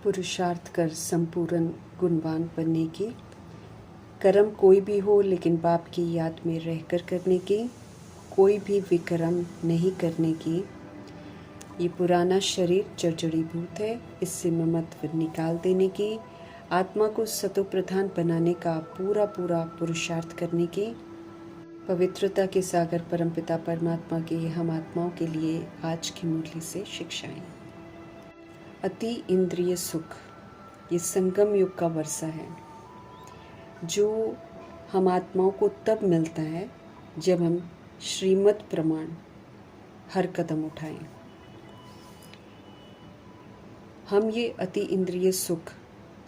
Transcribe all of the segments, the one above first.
पुरुषार्थ कर संपूर्ण गुणवान बनने की, कर्म कोई भी हो लेकिन बाप की याद में रहकर करने की, कोई भी विकर्म नहीं करने की। ये पुराना शरीर जर्जरीभूत है, इससे ममत्व निकाल देने की, आत्मा को सतो प्रधान बनाने का पूरा पूरा पुरुषार्थ करने की। पवित्रता के सागर परमपिता परमात्मा के हम आत्माओं के लिए आज की मुरली से शिक्षाएं। अति इंद्रिय सुख ये संगम युग का वर्षा है, जो हम आत्माओं को तब मिलता है जब हम श्रीमत प्रमाण हर कदम उठाएं। हम ये अति इंद्रिय सुख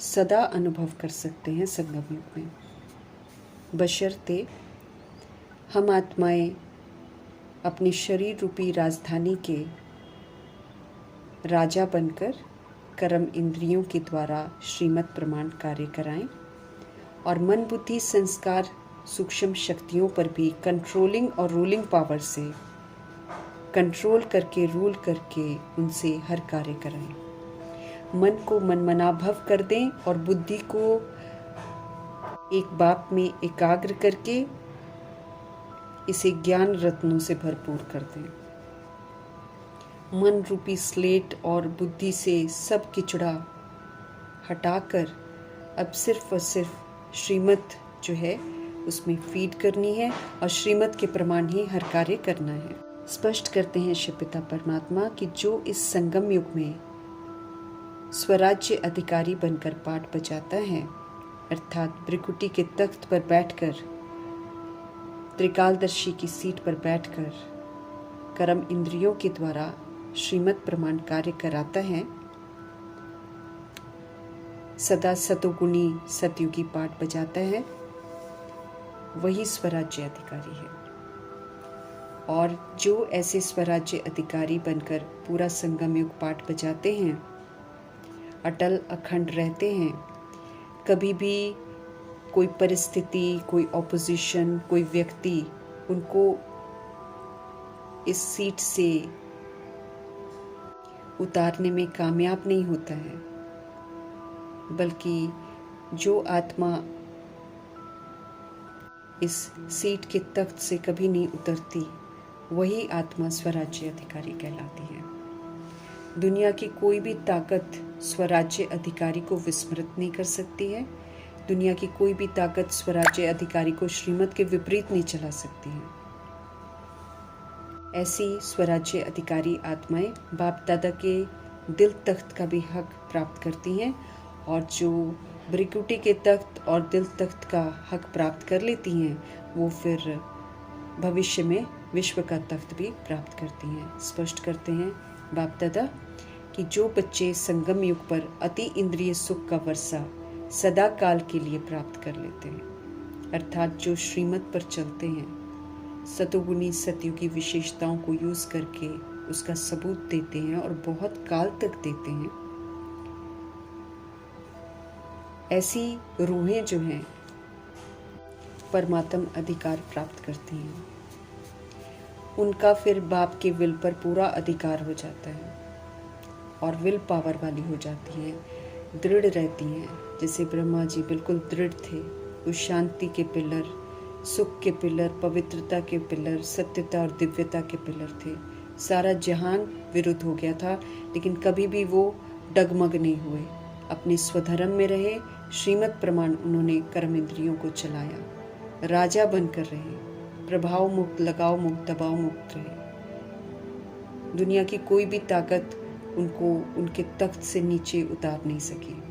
सदा अनुभव कर सकते हैं संगम युग में, बशर्ते हम आत्माएं अपनी शरीर रूपी राजधानी के राजा बनकर कर्म इंद्रियों के द्वारा श्रीमत प्रमाण कार्य कराएं और मन बुद्धि संस्कार सूक्ष्म शक्तियों पर भी कंट्रोलिंग और रूलिंग पावर से कंट्रोल करके रूल करके उनसे हर कार्य कराएं। मन को मनमनाभव कर दें और बुद्धि को एक बाप में एकाग्र करके इसे ज्ञान रत्नों से भरपूर कर दें। मन रूपी स्लेट और बुद्धि से सब किचड़ा हटाकर अब सिर्फ और सिर्फ श्रीमत जो है उसमें फीड करनी है और श्रीमत के प्रमाण ही हर कार्य करना है। स्पष्ट करते हैं शिव पिता परमात्मा कि जो इस संगम युग में स्वराज्य अधिकारी बनकर पाठ बजाता है, अर्थात ब्रिकुटी के तख्त पर बैठकर, त्रिकालदर्शी की सीट पर बैठकर कर्म इंद्रियों के द्वारा श्रीमत प्रमाण कार्य कराता है, सदा सतोगुणी सतयुगी पाठ बजाता है, वही स्वराज्य अधिकारी है। और जो ऐसे स्वराज्य अधिकारी बनकर पूरा संगम युग पाठ बजाते हैं, अटल अखंड रहते हैं, कभी भी कोई परिस्थिति, कोई ऑपोजिशन, कोई व्यक्ति उनको इस सीट से उतारने में कामयाब नहीं होता है, बल्कि जो आत्मा इस सीट के तख्त से कभी नहीं उतरती, वही आत्मा स्वराज्य अधिकारी कहलाती है। दुनिया की कोई भी ताकत स्वराज्य अधिकारी को विस्मृत नहीं कर सकती है। दुनिया की कोई भी ताकत स्वराज्य अधिकारी को श्रीमत के विपरीत नहीं चला सकती है। ऐसी स्वराज्य अधिकारी आत्माएं बाप दादा के दिल तख्त का भी हक प्राप्त करती हैं, और जो ब्रिकुटी के तख्त और दिल तख्त का हक प्राप्त कर लेती हैं, वो फिर भविष्य में विश्व का तख्त भी प्राप्त करती हैं। स्पष्ट करते हैं बाप दादा कि जो बच्चे संगम युग पर अति इंद्रिय सुख का वर्षा सदा काल के लिए प्राप्त कर लेते हैं, अर्थात जो श्रीमत पर चलते हैं, सतोगुणी सतयुगी विशेषताओं को यूज करके उसका सबूत देते हैं और बहुत काल तक देते हैं, ऐसी रूहें जो हैं परमात्म अधिकार प्राप्त करती हैं। उनका फिर बाप के विल पर पूरा अधिकार हो जाता है और विल पावर वाली हो जाती हैं, दृढ़ रहती हैं। जैसे ब्रह्मा जी बिल्कुल दृढ़ थे, उस शांति के पिलर, सुख के पिलर, पवित्रता के पिलर, सत्यता और दिव्यता के पिलर थे। सारा जहान विरुद्ध हो गया था, लेकिन कभी भी वो डगमग नहीं हुए, अपने स्वधर्म में रहे। श्रीमत प्रमाण उन्होंने कर्म इंद्रियों को चलाया, राजा बनकर रहे, प्रभाव मुक्त, लगाव मुक्त, दबाव मुक्त रहे। दुनिया की कोई भी ताकत उनको उनके तख्त से नीचे उतार नहीं सकी।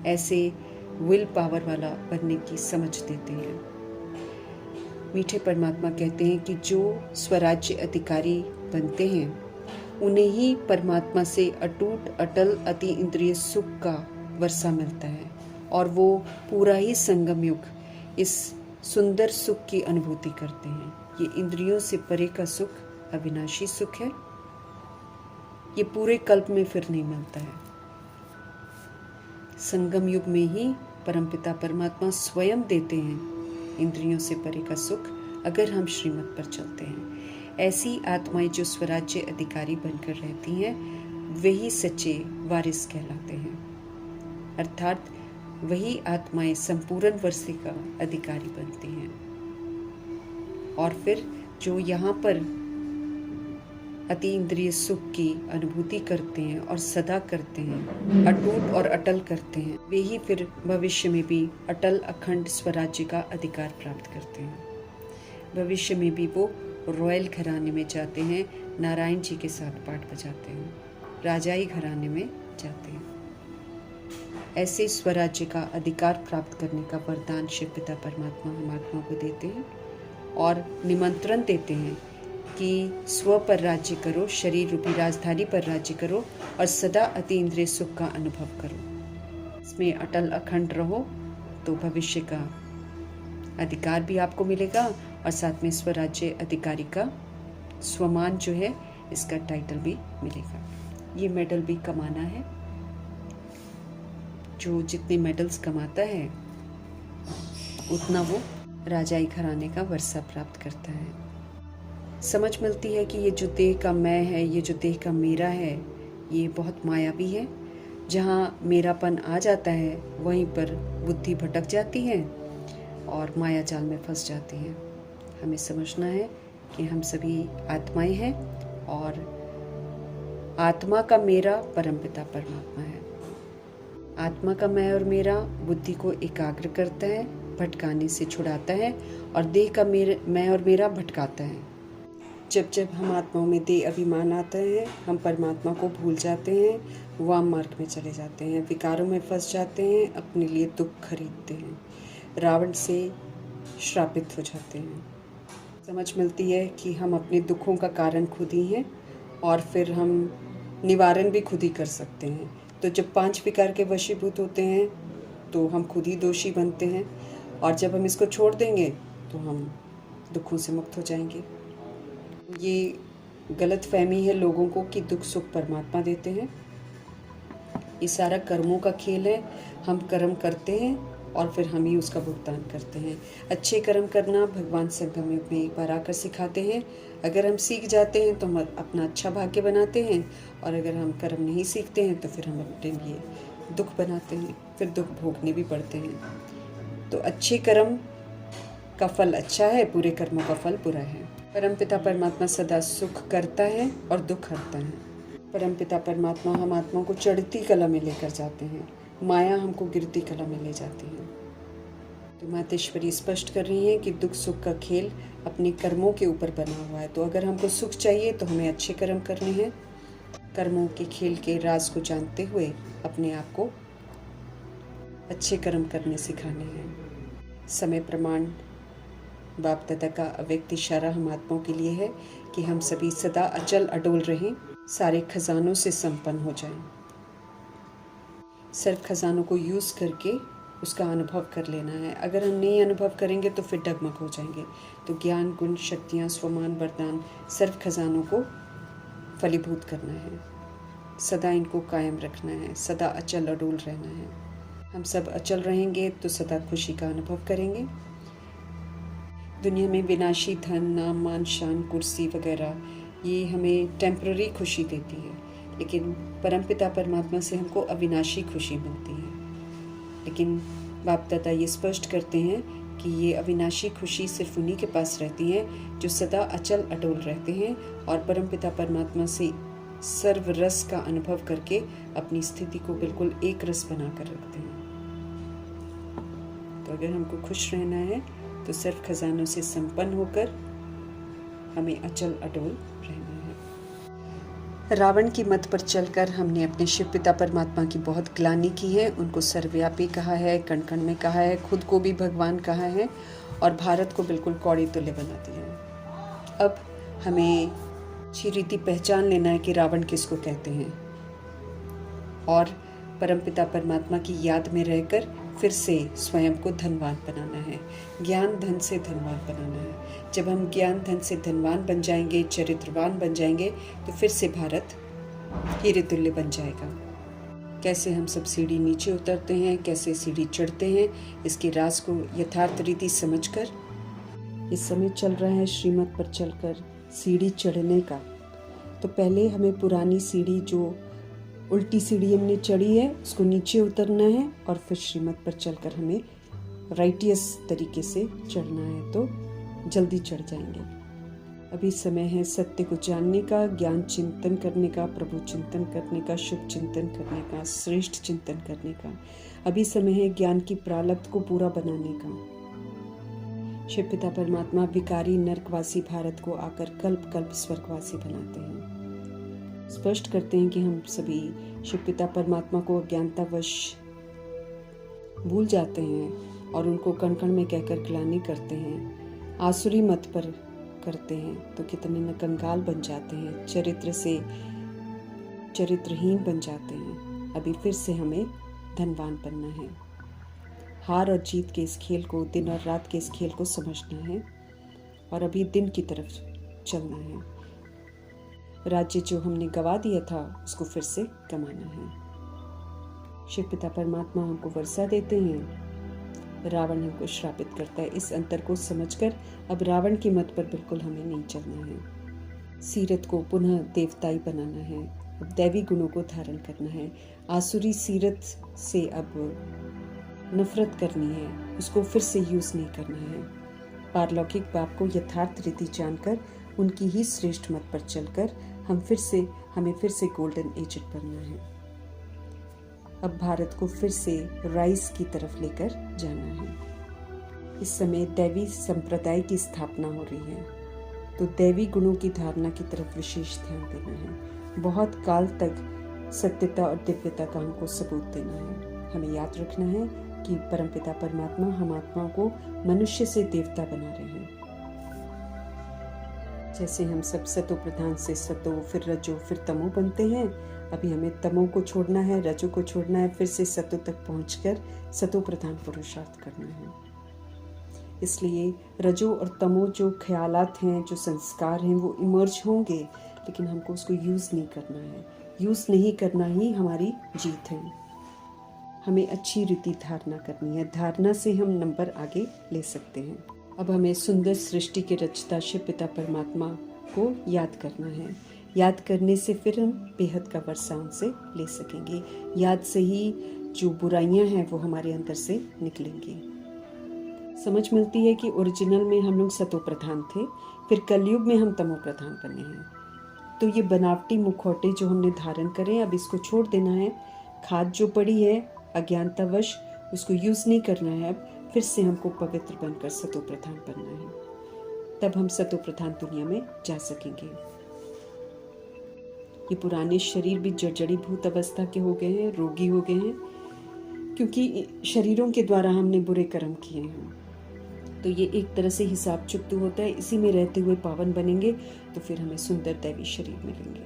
ऐसे विल पावर वाला बनने की समझ देते हैं। मीठे परमात्मा कहते हैं कि जो स्वराज्य अधिकारी बनते हैं, उन्हें ही परमात्मा से अटूट अटल अति इंद्रिय सुख का वर्षा मिलता है, और वो पूरा ही संगम युग इस सुंदर सुख की अनुभूति करते हैं। ये इंद्रियों से परे का सुख अविनाशी सुख है, ये पूरे कल्प में फिर नहीं मिलता है। संगम युग में ही परमपिता परमात्मा स्वयं देते हैं इंद्रियों से परे का सुख, अगर हम श्रीमत पर चलते हैं। ऐसी आत्माएं जो स्वराज्य अधिकारी बनकर रहती हैं, वही सच्चे वारिस कहलाते हैं। अर्थात वही आत्माएं संपूर्ण वर्षे का अधिकारी बनती हैं। और फिर जो यहाँ पर अति इंद्रिय सुख की अनुभूति करते हैं और सदा करते हैं, अटूट और अटल करते हैं, वे ही फिर भविष्य में भी अटल अखंड स्वराज्य का अधिकार प्राप्त करते हैं। भविष्य में भी वो रॉयल घराने में जाते हैं, नारायण जी के साथ पाठ बजाते हैं, राजाई घराने में जाते हैं। ऐसे स्वराज्य का अधिकार प्राप्त करने का वरदान शिव पिता परमात्मा हम आत्मा को देते हैं और निमंत्रण देते हैं कि स्व पर राज्य करो, शरीर रूपी राजधानी पर राज्य करो और सदा अति इंद्रिय सुख का अनुभव करो। इसमें अटल अखंड रहो तो भविष्य का अधिकार भी आपको मिलेगा और साथ में स्वराज्य अधिकारी का स्वमान जो है इसका टाइटल भी मिलेगा। ये मेडल भी कमाना है। जो जितने मेडल्स कमाता है उतना वो राजाई घराने का वर्षा प्राप्त करता है। समझ मिलती है कि ये जो देह का मैं है, ये जो देह का मेरा है, ये बहुत मायावी है। जहाँ मेरापन आ जाता है वहीं पर बुद्धि भटक जाती है और माया जाल में फंस जाती है। हमें समझना है कि हम सभी आत्माएं हैं और आत्मा का मेरा परमपिता परमात्मा है। आत्मा का मैं और मेरा बुद्धि को एकाग्र करता है, भटकाने से छुड़ाता है और देह का मैं और मेरा भटकाता है। जब जब हम आत्माओं में देह अभिमान आता है, हम परमात्मा को भूल जाते हैं, वाम मार्ग में चले जाते हैं, विकारों में फंस जाते हैं, अपने लिए दुख खरीदते हैं, रावण से श्रापित हो जाते हैं। समझ मिलती है कि हम अपने दुखों का कारण खुद ही हैं और फिर हम निवारण भी खुद ही कर सकते हैं। तो जब 5 विकार के वशीभूत होते हैं तो हम खुद ही दोषी बनते हैं और जब हम इसको छोड़ देंगे तो हम दुखों से मुक्त हो जाएंगे। ये गलत फहमी है लोगों को कि दुख सुख परमात्मा देते हैं। ये सारा कर्मों का खेल है। हम कर्म करते हैं और फिर हम ही उसका भुगतान करते हैं। अच्छे कर्म करना भगवान संगम में एक बार आकर सिखाते हैं। अगर हम सीख जाते हैं तो हम अपना अच्छा भाग्य बनाते हैं और अगर हम कर्म नहीं सीखते हैं तो फिर हम अपने लिए दुख बनाते हैं, फिर दुख भोगने भी पड़ते हैं। तो अच्छे कर्म का फल अच्छा है, बुरे कर्मों का फल बुरा है। परमपिता परमात्मा सदा सुख करता है और दुख हरता है। परमपिता परमात्मा हम आत्मा को चढ़ती कला में लेकर जाते हैं, माया हमको गिरती कला में ले जाती है। तो मातेश्वरी स्पष्ट कर रही है कि दुख सुख का खेल अपने कर्मों के ऊपर बना हुआ है। तो अगर हमको सुख चाहिए तो हमें अच्छे कर्म करने हैं। कर्मों के खेल के राज को जानते हुए अपने आप को अच्छे कर्म करने सिखाने हैं। समय प्रमाण बाप दादा का अव्यक्त इशारा हम आत्माओं के लिए है कि हम सभी सदा अचल अडोल रहें, सारे खजानों से संपन्न हो जाएं। सर्व खजानों को यूज़ करके उसका अनुभव कर लेना है। अगर हम नहीं अनुभव करेंगे तो फिर डगमग हो जाएंगे। तो ज्ञान गुण शक्तियाँ स्वमान वरदान सर्व खजानों को फलीभूत करना है, सदा इनको कायम रखना है, सदा अचल अडोल रहना है। हम सब अचल रहेंगे तो सदा खुशी का अनुभव करेंगे। दुनिया में विनाशी धन, नाम, मान, शान, कुर्सी वगैरह ये हमें टेम्पररी खुशी देती है, लेकिन परमपिता परमात्मा से हमको अविनाशी खुशी मिलती है। लेकिन बाप दादा ये स्पष्ट करते हैं कि ये अविनाशी खुशी सिर्फ उन्हीं के पास रहती है जो सदा अचल अटोल रहते हैं और परमपिता परमात्मा से सर्व रस का अनुभव करके अपनी स्थिति को बिल्कुल एक रस बना कर रखते हैं। तो अगर हमको खुश रहना है तो सर्व खजानों से संपन्न होकर हमें अचल अटोल रहना है। रावण की मत पर चलकर हमने अपने शिव पिता परमात्मा की बहुत ग्लानि की है। उनको सर्वव्यापी कहा है, कण कण में कहा है, खुद को भी भगवान कहा है और भारत को बिल्कुल कौड़ी तुल्य बना दिया है। अब हमें अच्छी रीति पहचान लेना है कि रावण किसको कहते हैं और परमपिता परमात्मा की याद में रहकर फिर से स्वयं को धनवान बनाना है, ज्ञान धन से धनवान बनाना है। जब हम ज्ञान धन से धनवान बन जाएंगे, चरित्रवान बन जाएंगे तो फिर से भारत हीरे तुल्य बन जाएगा। कैसे हम सब सीढ़ी नीचे उतरते हैं, कैसे सीढ़ी चढ़ते हैं, इसके राज को यथार्थ रीति समझकर इस समय चल रहा है श्रीमत पर चलकर सीढ़ी चढ़ने का। तो पहले हमें पुरानी सीढ़ी जो उल्टी सीढ़ी हमने चढ़ी है, उसको नीचे उतरना है और फिर श्रीमत पर चलकर हमें राइटियस तरीके से चढ़ना है, तो जल्दी चढ़ जाएंगे। अभी समय है सत्य को जानने का, ज्ञान चिंतन करने का, प्रभु चिंतन करने का, शुभ चिंतन करने का, श्रेष्ठ चिंतन करने का। अभी समय है ज्ञान की प्रारब्ध को पूरा बनाने का। शिव पिता परमात्मा विकारी नरकवासी भारत को आकर कल्प कल्प स्वर्गवासी बनाते हैं। स्पष्ट करते हैं कि हम सभी शिव पिता परमात्मा को अज्ञानतावश भूल जाते हैं और उनको कण कण में कहकर ग्लानि करते हैं, आसुरी मत पर करते हैं, तो कितने न कंगाल बन जाते हैं, चरित्र से चरित्रहीन बन जाते हैं। अभी फिर से हमें धनवान बनना है। हार और जीत के इस खेल को, दिन और रात के इस खेल को समझना है और अभी दिन की तरफ चलना है। राज्य जो हमने गवा दिया था उसको फिर से कमाना है। शिव पिता परमात्मा हमको वर्षा देते हैं, रावण हमको श्रापित करता है। इस अंतर को समझकर अब रावण की मत पर बिल्कुल हमें नहीं चलना है। सीरत को पुनः देवताई बनाना है, अब दैवी गुणों को धारण करना है। आसुरी सीरत से अब नफरत करनी है, उसको फिर से यूज नहीं करना है। पारलौकिक बाप को यथार्थ रीति जानकर उनकी ही श्रेष्ठ मत पर चलकर हमें फिर से गोल्डन एजेड बनना है। अब भारत को फिर से राइज की तरफ लेकर जाना है। इस समय दैवी संप्रदाय की स्थापना हो रही है, तो दैवी गुणों की धारणा की तरफ विशेष ध्यान देना है। बहुत काल तक सत्यता और दिव्यता का हमको सबूत देना है। हमें याद रखना है कि परमपिता परमात्मा हम आत्माओं को मनुष्य से देवता बना रहे हैं। जैसे हम सब सतो प्रधान से सतो, फिर रजो, फिर तमो बनते हैं, अभी हमें तमो को छोड़ना है, रजो को छोड़ना है, फिर से सतो तक पहुंचकर सतो प्रधान पुरुषार्थ करना है। इसलिए रजो और तमो जो ख्यालात हैं, जो संस्कार हैं, वो इमर्ज होंगे, लेकिन हमको उसको यूज़ नहीं करना है। यूज़ नहीं करना ही हमारी जीत है। हमें अच्छी रीति धारणा करनी है, धारणा से हम नंबर आगे ले सकते हैं। अब हमें सुंदर सृष्टि के रचता शिव पिता परमात्मा को याद करना है। याद करने से फिर हम बेहद का वर्षा उनसे ले सकेंगे। याद से ही जो बुराइयां हैं वो हमारे अंदर से निकलेंगी। समझ मिलती है कि ओरिजिनल में हम लोग सतो प्रधान थे, फिर कलयुग में हम तमो प्रधान बने हैं। तो ये बनावटी मुखौटे जो हमने धारण करे, अब इसको छोड़ देना है। खाद जो पड़ी है अज्ञानतावश, उसको यूज नहीं करना है। अब फिर से हमको पवित्र बनकर सतो प्रधान बनना है, तब हम सतो प्रधान दुनिया में जा सकेंगे। ये पुराने शरीर भी जर्जरी भूत अवस्था के हो गए हैं, रोगी हो गए हैं, क्योंकि शरीरों के द्वारा हमने बुरे कर्म किए हैं। तो ये एक तरह से हिसाब चुकता होता है। इसी में रहते हुए पावन बनेंगे तो फिर हमें सुंदर दैवी शरीर मिलेंगे।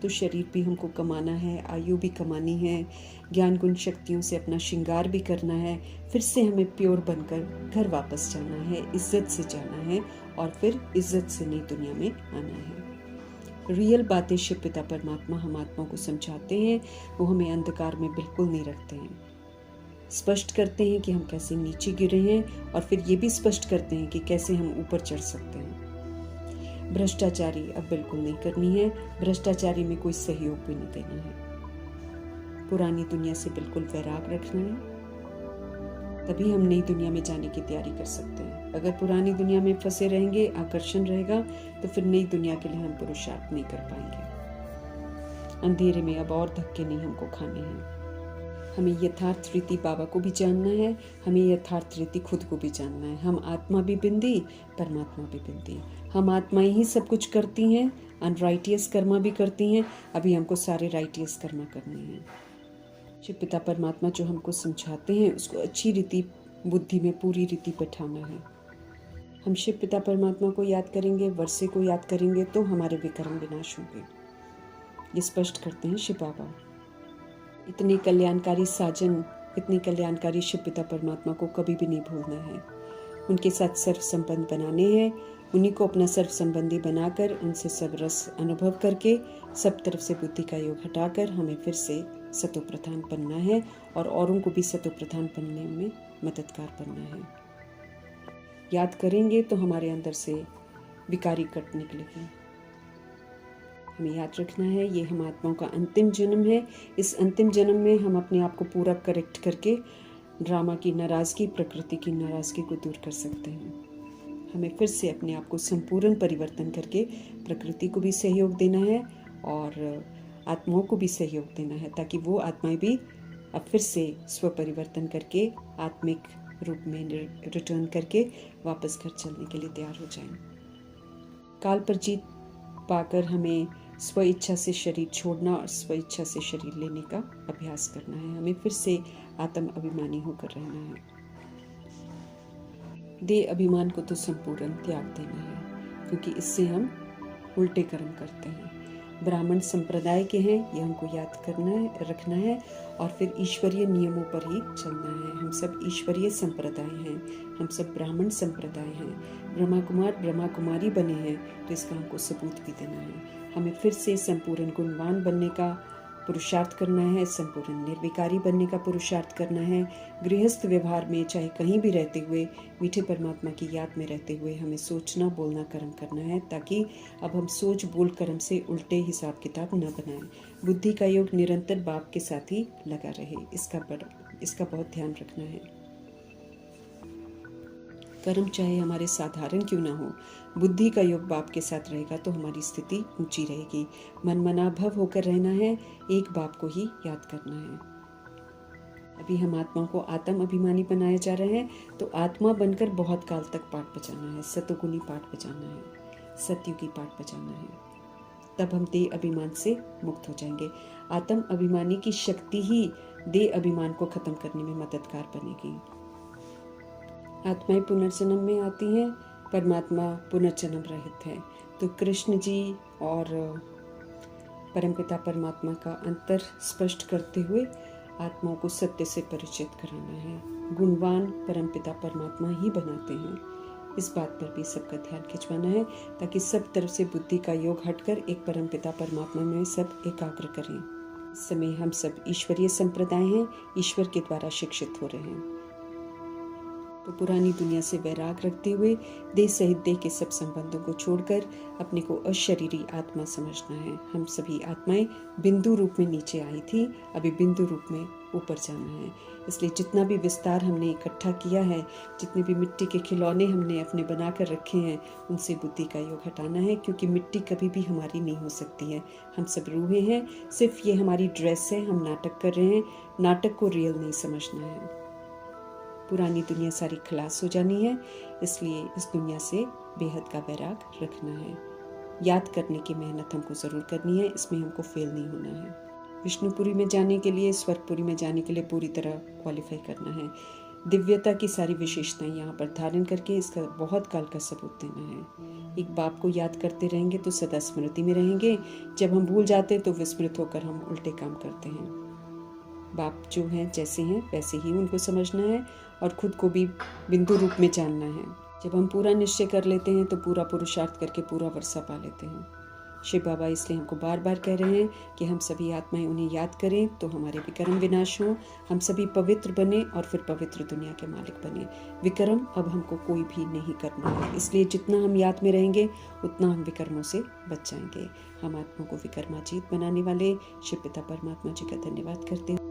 तो शरीर भी हमको कमाना है, आयु भी कमानी है, ज्ञान गुण शक्तियों से अपना श्रृंगार भी करना है, फिर से हमें प्योर बनकर घर वापस जाना है, इज्जत से जाना है और फिर इज्जत से नई दुनिया में आना है। रियल बातें शिव पिता परमात्मा हम आत्मा को समझाते हैं, वो हमें अंधकार में बिल्कुल नहीं रखते हैं। स्पष्ट करते हैं कि हम कैसे नीचे गिरे हैं और फिर ये भी स्पष्ट करते हैं कि कैसे हम ऊपर चढ़ सकते हैं। भ्रष्टाचारी अब बिल्कुल नहीं करनी है, भ्रष्टाचारी में कोई सहयोग भी नहीं देना है। पुरानी दुनिया से बिल्कुल वैराग रखना है, तभी हम नई दुनिया में जाने की तैयारी कर सकते हैं। अगर पुरानी दुनिया में फंसे रहेंगे, आकर्षण रहेगा, तो फिर नई दुनिया के लिए हम पुरुषार्थ नहीं कर पाएंगे। अंधेरे में अब और धक्के नहीं हमको खाने हैं। हमें यथार्थ रीति बाबा को भी जानना है, हमें यथार्थ रीति खुद को भी जानना है। हम आत्मा भी बिंदी, परमात्मा भी बिंदी। हम आत्माएं ही सब कुछ करती हैं, अनराइटियस कर्मा भी करती हैं। अभी हमको सारे राइटियस कर्मा करने हैं। शिव पिता परमात्मा जो हमको समझाते हैं उसको अच्छी रीति बुद्धि में पूरी रीति बैठाना है। हम शिव पिता परमात्मा को याद करेंगे, वर्षे को याद करेंगे, तो हमारे विकर्म विनाश होंगे। ये स्पष्ट करते हैं शिव बाबा। इतने कल्याणकारी साजन, इतने कल्याणकारी शिव पिता परमात्मा को कभी भी नहीं भूलना है। उनके साथ सर्व संबंध बनाने हैं, उन्हीं को अपना सर्व संबंधी बनाकर उनसे सब रस अनुभव करके सब तरफ से बुद्धि का योग हटाकर हमें फिर से सतो प्रधान बनना है और औरों को भी सतो प्रधान बनने में मददगार बनना है। याद करेंगे तो हमारे अंदर से विकारी कट निकलेगी। हमें याद रखना है ये हम आत्माओं का अंतिम जन्म है। इस अंतिम जन्म में हम अपने आप को पूरा करेक्ट करके ड्रामा की नाराज़गी, प्रकृति की नाराज़गी को दूर कर सकते हैं। हमें फिर से अपने आप को संपूर्ण परिवर्तन करके प्रकृति को भी सहयोग देना है और आत्माओं को भी सहयोग देना है, ताकि वो आत्माएं भी अब फिर से स्व परिवर्तन करके आत्मिक रूप में रिटर्न करके वापस घर चलने के लिए तैयार हो जाएं। काल पर जीत पाकर हमें स्व इच्छा से शरीर छोड़ना और स्व इच्छा से शरीर लेने का अभ्यास करना है। हमें फिर से आत्म अभिमानी होकर रहना है। देह अभिमान को तो संपूर्ण त्याग देना है, क्योंकि इससे हम उल्टे कर्म करते हैं। ब्राह्मण संप्रदाय के हैं, ये हमको याद करना है, रखना है और फिर ईश्वरीय नियमों पर ही चलना है। हम सब ईश्वरीय संप्रदाय हैं, हम सब ब्राह्मण संप्रदाय हैं। ब्रह्मा कुमार ब्रह्मा कुमारी बने हैं, तो इसका हमको सबूत भी देना है। हमें फिर से संपूर्ण गुणवान बनने का पुरुषार्थ करना है, संपूर्ण निर्विकारी बनने का पुरुषार्थ करना है। गृहस्थ व्यवहार में चाहे कहीं भी रहते हुए मीठे परमात्मा की याद में रहते हुए हमें सोचना, बोलना, कर्म करना है, ताकि अब हम सोच बोल कर्म से उल्टे हिसाब किताब न बनाएं। बुद्धि का योग निरंतर बाप के साथ ही लगा रहे, इसका बहुत ध्यान रखना है। कर्म चाहे हमारे साधारण क्यों ना हो, बुद्धि का योग बाप के साथ रहेगा तो हमारी स्थिति ऊंची रहेगी। मन मनाभव होकर रहना है, एक बाप को ही याद करना है। अभी हम आत्मा को आत्म अभिमानी बनाए जा रहे हैं, तो आत्मा बनकर बहुत काल तक पाठ बजाना है, सतोगुनी पाठ बजाना है, सतयुगी पाठ बजाना है। तब हम देह अभिमान से मुक्त हो जाएंगे। आत्म अभिमानी की शक्ति ही देह अभिमान को खत्म करने में मददगार बनेगी। आत्माएं पुनर्जन्म में आती हैं, परमात्मा पुनर्जन्म रहित है। तो कृष्ण जी और परमपिता परमात्मा का अंतर स्पष्ट करते हुए आत्माओं को सत्य से परिचित कराना है। गुणवान परमपिता परमात्मा ही बनाते हैं, इस बात पर भी सबका ध्यान खिंचवाना है, ताकि सब तरफ से बुद्धि का योग हटकर एक परमपिता परमात्मा में सब एकाग्र करें। इस समय हम सब ईश्वरीय संप्रदाय हैं, ईश्वर के द्वारा शिक्षित हो रहे हैं। तो पुरानी दुनिया से वैराग रखते हुए देह सहित देह के सब संबंधों को छोड़कर अपने को अशरीरी आत्मा समझना है। हम सभी आत्माएं बिंदु रूप में नीचे आई थी, अभी बिंदु रूप में ऊपर जाना है। इसलिए जितना भी विस्तार हमने इकट्ठा किया है, जितने भी मिट्टी के खिलौने हमने अपने बनाकर रखे हैं, उनसे बुद्धि का योग हटाना है, क्योंकि मिट्टी कभी भी हमारी नहीं हो सकती है। हम सब रूहें हैं, सिर्फ ये हमारी ड्रेस है, हम नाटक कर रहे हैं, नाटक को रियल नहीं समझना है। पुरानी दुनिया सारी खलास हो जानी है, इसलिए इस दुनिया से बेहद का वैराग रखना है। याद करने की मेहनत हमको ज़रूर करनी है, इसमें हमको फेल नहीं होना है। विष्णुपुरी में जाने के लिए, स्वर्गपुरी में जाने के लिए पूरी तरह क्वालिफाई करना है। दिव्यता की सारी विशेषताएं यहाँ पर धारण करके इसका बहुत काल का सबूत देना है। एक बाप को याद करते रहेंगे तो सदा स्मृति में रहेंगे। जब हम भूल जाते तो विस्मृत होकर हम उल्टे काम करते हैं। बाप जो हैं जैसे हैं वैसे ही उनको समझना है और खुद को भी बिंदु रूप में जानना है। जब हम पूरा निश्चय कर लेते हैं तो पूरा पुरुषार्थ करके पूरा वर्षा पा लेते हैं। शिव बाबा इसलिए हमको बार बार कह रहे हैं कि हम सभी आत्माएं उन्हें याद करें तो हमारे विक्रम विनाश हो, हम सभी पवित्र बने और फिर पवित्र दुनिया के मालिक बने। विक्रम अब हमको कोई भी नहीं करना है, इसलिए जितना हम याद में रहेंगे उतना हम विक्रमों से बच जाएंगे। हम आत्मा को विक्रमाजीत बनाने वाले शिव पिता परमात्मा जी का धन्यवाद करते हैं।